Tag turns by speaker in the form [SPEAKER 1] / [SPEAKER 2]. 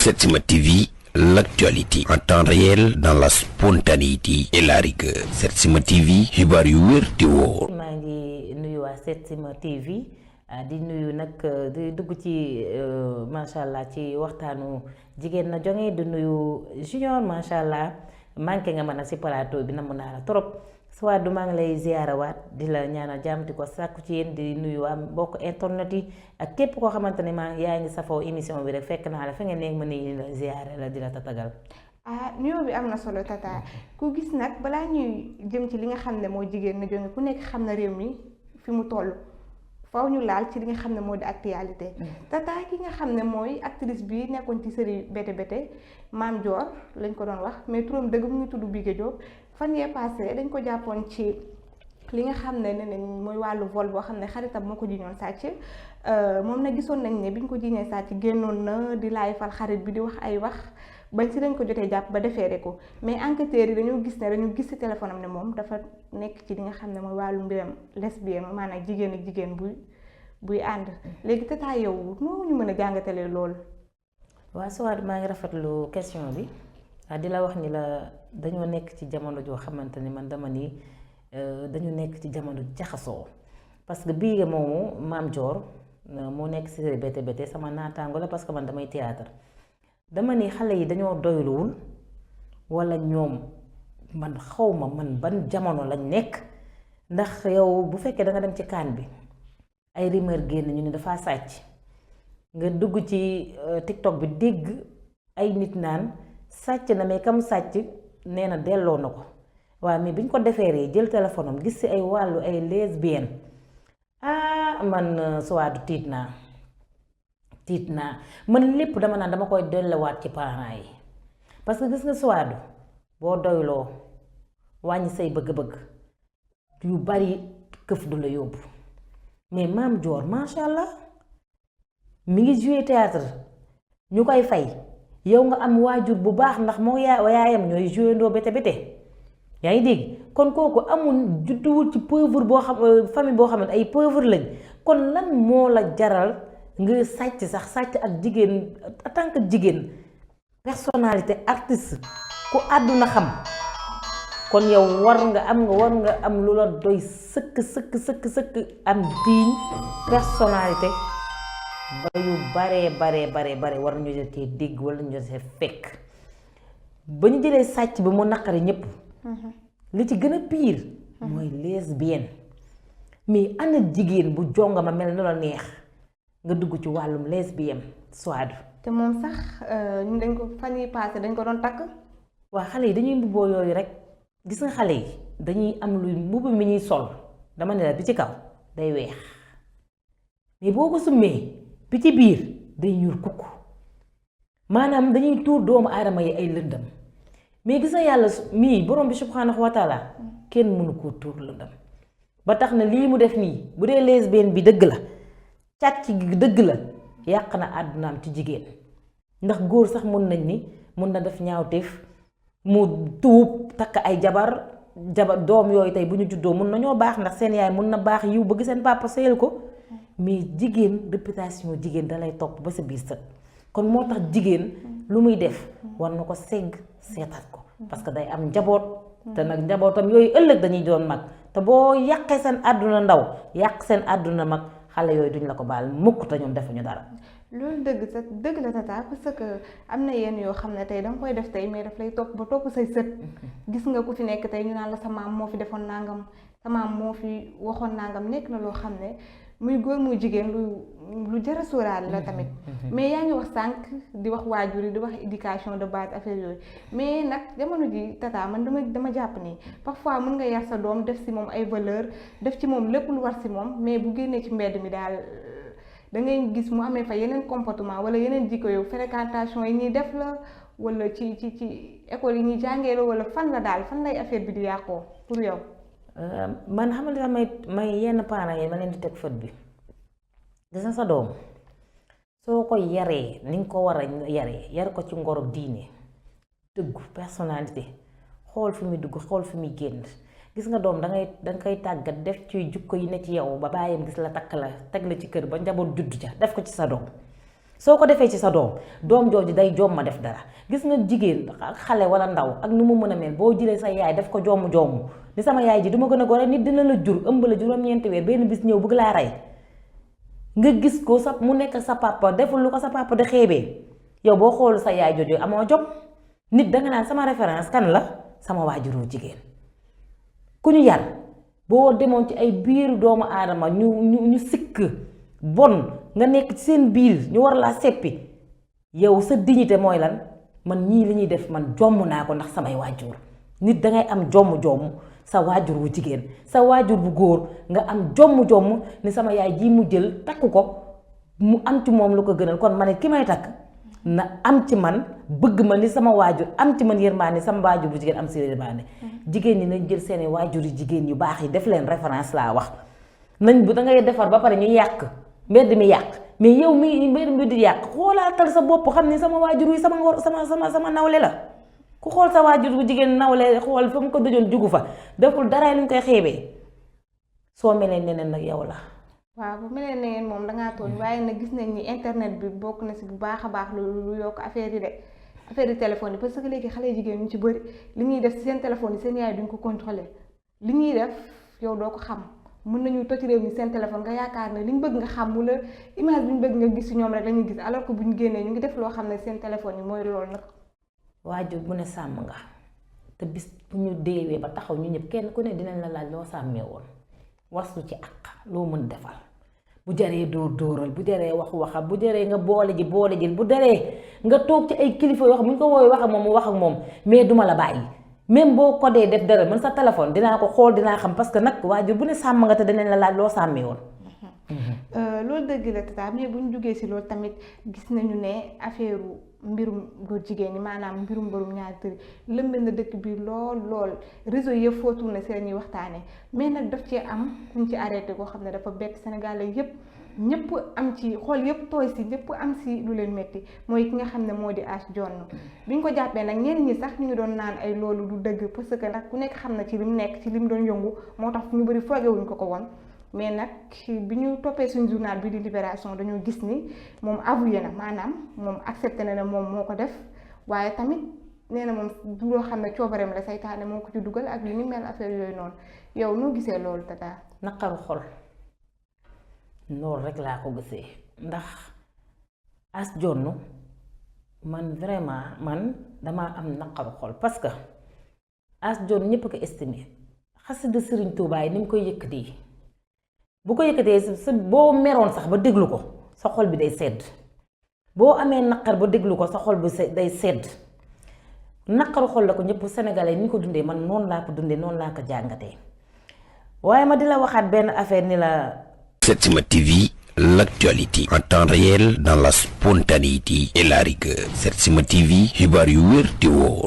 [SPEAKER 1] Setsima TV, l'actualité en temps réel dans la spontanéité et la rigueur. Setsima TV, xibaar yu wér te wóor.
[SPEAKER 2] maa ngi nuyu waa Setsima TV di nuyu nag di dugg ci macha allah ci waxtaanu jigéen na jonge di nuyu Junior macha allah manqué nga mën a si plateau bi namm naa la trop soit du maa ngi lay ziyaarawaat di la ñaanal jàmm di ko sàkku ci yéen di nuyu waa mbokk internet yi ak képp koo xamante ne yaa ngi safoo émission bi rek fekk naa la fa nga nekk ma ni la ziyaare la di la tatagal.
[SPEAKER 3] nuyoo bi am na solo tata ku gis nag balaa ñuy jëm ci li nga xam ne moo jigéen na jonge ku nekk xam na réew mi fi mu toll faw ñu laal ci li nga xam ne moo di actualité tata ki nga xam ne mooy actrice bi nekkoon ci série Bété Bété Mame Dior lañ ko doon wax mais turam dëgg mu ngi tudd Bigué Diop fan yee passé dañ ko jàppoon ci li nga xam ne ne nañ mooy wàllu vol boo xam ne xaritam moo ko jiñoon sàcc moom nag gisoon nañ ne bi ñu ko jiñee sàcc génnoon na di laay fal xarit bi di wax ay wax bañ si dañ ko jotee jàpp ba defeere ko mais enquêteurs yi dañoo gis ci téléphone am ne moom dafa nekk ci li nga xam ne mooy wàllu mbiram lesbienne maanaam jigéen ak jigéen buy ànd léegi tata yow moo ñu mën a jàngatalee loolu.
[SPEAKER 2] waaw Souad maa ngi rafetlu question bi di la wax ni la dañoo nekk ci jamono joo xamante ni man dama ni dañu nekk ci jamono jaxasoo parce que Bigué moomu Mame Dior moo nekk ci série Bété Bété sama naataango la parce que man damay théâtre dama ni xale yi dañoo doyluwul walla ñoom man xawma man ban jamono lañ nekk ndax yow bu fekkee da nga dem ci kaan bi ay rumeur génn ñu ne dafa sàcc nga dugg ci TikTok bi dégg ay nit naan sàcc na mais kam sàcc nee na delloo na ko waaw mais bi ñu ko defeeree jël téléphone am gis ci ay wàllu ay lesbienne man suwaadu tiit naa man lépp dama naan dama koy delluwaat ci parents yi parce que gis nga suwaadu boo doyloo wàññi say bëgg-bëgg yu bari këf du la yóbbu mais Mame Dior macha allah mi ngi joué théâtre ñu koy fay yow nga am waajur bu baax ndax moo yaayam ñooy joué ndoo Bété Bété yaa ngi dégg kon kooku amul judduwul ci pauvre boo xam famille boo xam ne ay pauvre lañ kon lan moo la jaral nga sàcc ak jigéen en tant que jigéen personnalité artiste ku àdduna xam kon yow war nga am lu la doy sëkk am diiñ personnalité ba yu bare war nañu jotee dégg wala ñu jotee fekk ba ñu jëlee sàcc bi mu naqari ñépp li ci gën a pire mooy lesbienne mais ana jigéen bu jongama mel na la neex nga dugg ci wàllum lesbienne Souad
[SPEAKER 3] te moom sax ñu dañ ko fan yi passé dañ ko doon takk
[SPEAKER 2] waa xale yi dañuy mbubboo yooyu rek gis nga xale yi dañuy am luy mbubb mi ñuy sol dama ne la bi ci kaw day weex mais boo ko summee bi ci biir day ñuul kukk maanaam dañuy tuur doomu aadama yi ay lëndam mais gis nga yàlla mii borom bi subhanahu wa taala kenn mënu koo tuur lëndam ba tax na lii mu def nii bu dee lesbienne bi dëgg la càcc gi dëgg la yàq na àddunaam ci jigéen ndax góor sax mun nañ ni mun na def ñaawteef mu tuub takk ay jabar doom yooyu tey bu ñu juddoo mun nañoo baax ndax seen yaay mun na baax yiw bëgg seen papa sëyal ko mais jigéen réputation jigéen dalay topp ba sa biir sët kon moo tax jigéen lu muy def war na ko segg seetaat ko parce que day am njaboot te nag njabootam yooyu ëllëg dañuy doon mag te boo yàqee seen àdduna ndaw yàq seen àdduna mag xale yooyu duñ la ko baal mukk te ñoom defuñu dara.
[SPEAKER 3] loolu dëgg la tata parce que am na yenn yoo xam ne tey danga koy def tey mais daf lay topp ba topp say sët gis nga ku fi nekk tey ñu naan la sa maam moo fi defoon nangam sa maam moo fi waxoon nangam nekk na loo xam ne muy góor muy jigéen lu jar a sóoraale la tamit mais yaa ngi wax sànq di wax waajur yi di wax éducation de base affaire yooyu mais nag jamono ji tata man dama jàpp ni parfois mën nga yar sa doom def si moom ay valeur def ci moom lépp lu war si moom mais bu génnee ci mbedd mi daal da ngay gis mu amee fa yeneen comportement wala yeneen jikko yow fréquentation yi ñuy def la wala ci école yi ñuy jàngee la wala fan la daal fan lay affaire bi di yàqoo pour yow.
[SPEAKER 2] man xam nga may yenn parents yi ma leen di teg fët bi gis na sa doom soo ko yaree ni nga ko war a yaree yar ko ci ngoro diine dëggu personnalité xool fi muy dugg xool fi muy génn gis nga doom danga koy tàggat def ci jukko yi ne ci yow ba bàyyam gis la takk la teg la ci kër ba njaboot juddu ca def ko ci sa doom soo ko defee ci sa doom jooju day jomm ma def dara gis nga jigéen xale wala ndaw ak nu mu mën a mel boo jëlee sa yaay def ko jomm ni sama yaay ji duma gën a gore nit dina la jur ëmb la juróom-ñeenti weer benn bis ñëw bëgg laa rey nga gis ko sa mu nekk sa papa deful lu ko sa papa di xeebee yow boo xoolu sa yaay jooju amoo jom nit danga naan sama référence kan la sama waajuru jigéen ku ñu yar boo demoon ci ay biiru doomu aadama ñu sikk bon nga nekk ci seen biir ñu war laa seppi yow sa dignité mooy lan man ñii li ñuy def man jomm naa ko ndax samay waajur nit dangay am jomm sa waajur wu jigéen sa waajur bu góor nga am jomm ni sama yaay ji mu jël takk ko mu am ci moom lu ko gënal kon ma ne ki may takk na am ci man bëgg ma ni sama waajur am ci man yërmaande sama waajur bu jigéen am si yërmaande jigéen ñi nañ jël seeni waajur yu jigéen yu baax yi def leen référence laa wax nañ bu dangay defar ba pare ñu yàq mbedd mi yàq mais yow mi mbedd mi di yàq xoolaatal sa bopp xam ni sama waajur yi sama nawle la ku xool sa waajur bu jigéen nawle xool fa mu ko dëjoon jugu fa deful dara lu ñu koy xeebee soo melee neneen nag yow la.
[SPEAKER 3] waaw bu melee neneen moom dangaa tooñ waaye nag gis nañ ni internet bi bokk na si bu baax a baax lu yokk affaire yi de affaire yi téléphone yi parce que léegi xale jigéen ñu ci bëri li ñuy def si seen téléphone yi seen yaay duñ ko contrôler li ñuy def yow doo ko xam mën nañu toj réew mi seen téléphone nga yaakaar ne li ñu bëgg nga xam wala image bi ñu bëgg nga gis si ñoom rek la ñuy gis alors que bu ñu génnee ñu ngi def loo xam ne seen téléphone yi mooy loolu nag.
[SPEAKER 2] waajur bu ne sàmm nga te bis bu ñu deewee ba taxaw ñu ñëpp kenn ku ne dinañ la laaj loo sàmmee woon waslu ci àq loo mën defal bu jaree dóoral bu jaree waxal bu jaree nga boole ji bu jaree nga toog ci ay kilifa yoo xam bu ñu ko woowee wax ak moom mu wax ak moom mais duma la bàyyi même boo ko dee def dara man sa téléphone dinaa ko xool dinaa xam parce que nag waajur bu ne sàmm nga te dinañ la laaj loo sàmmee woon.
[SPEAKER 3] loolu dëgg la tata mais bu ñu jugee si loolu tamit gis nañu ne affaire mbirum góor jigéen ñi maanaam mbirum borom ñaari tëri lëmbe na dëkk bi lool réseau yëpp foo tourné seen ñuy waxtaanee mais nag daf cee am kuñ ci arrêté koo xam ne dafa bett Sénégalais yëpp ñëpp am ci xool yëpp tooy si ñëpp am si lu leen métti mooy ki nga xam ne moo di As Dione bi ñu ko jàppee nag ñenn ñi sax ñu ngi doon naan ay loolu du dëgg parce que nag ku nekk xam na ci li mu nekk ci li mu doon yëngu moo tax ñu bëri foogewuñ ko woon mais nag bi ñu toppee suñu journal bi di Libération dañoo gis ni moom avoué na maanaam moom accepté na ne moom moo ko def waaye tamit nee na moom du loo xam ne coobareem la saytaane moo ko ci dugal ak li ni mel affaire yooyu noonu yow noo gisee loolu tata.
[SPEAKER 2] naqaru xol loolu rek laa ko gisee ndax As Dione man vraiment man damaa am naqaru xol parce que As Dione ñëpp ko estimé xasida Sëriñ Tuubaa yi ni mu koy yëkkatee bu ko yëkkatee sa boo meroon sax ba déglu ko sa xol bi day sedd boo amee naqar ba déglu ko sa xol bi day sedd naqaru xol la ko ñëpp sénégalais ni ñu ko dundee man noonu laa ko dundee noonu laa ko jàngatee waaye ma di la waxaat benn affaire ni la.
[SPEAKER 1] Setsima TV, l'actualité en temps réel dans la spontanéité et la rigueur. Setsima TV, xibaar yu wér te wóor.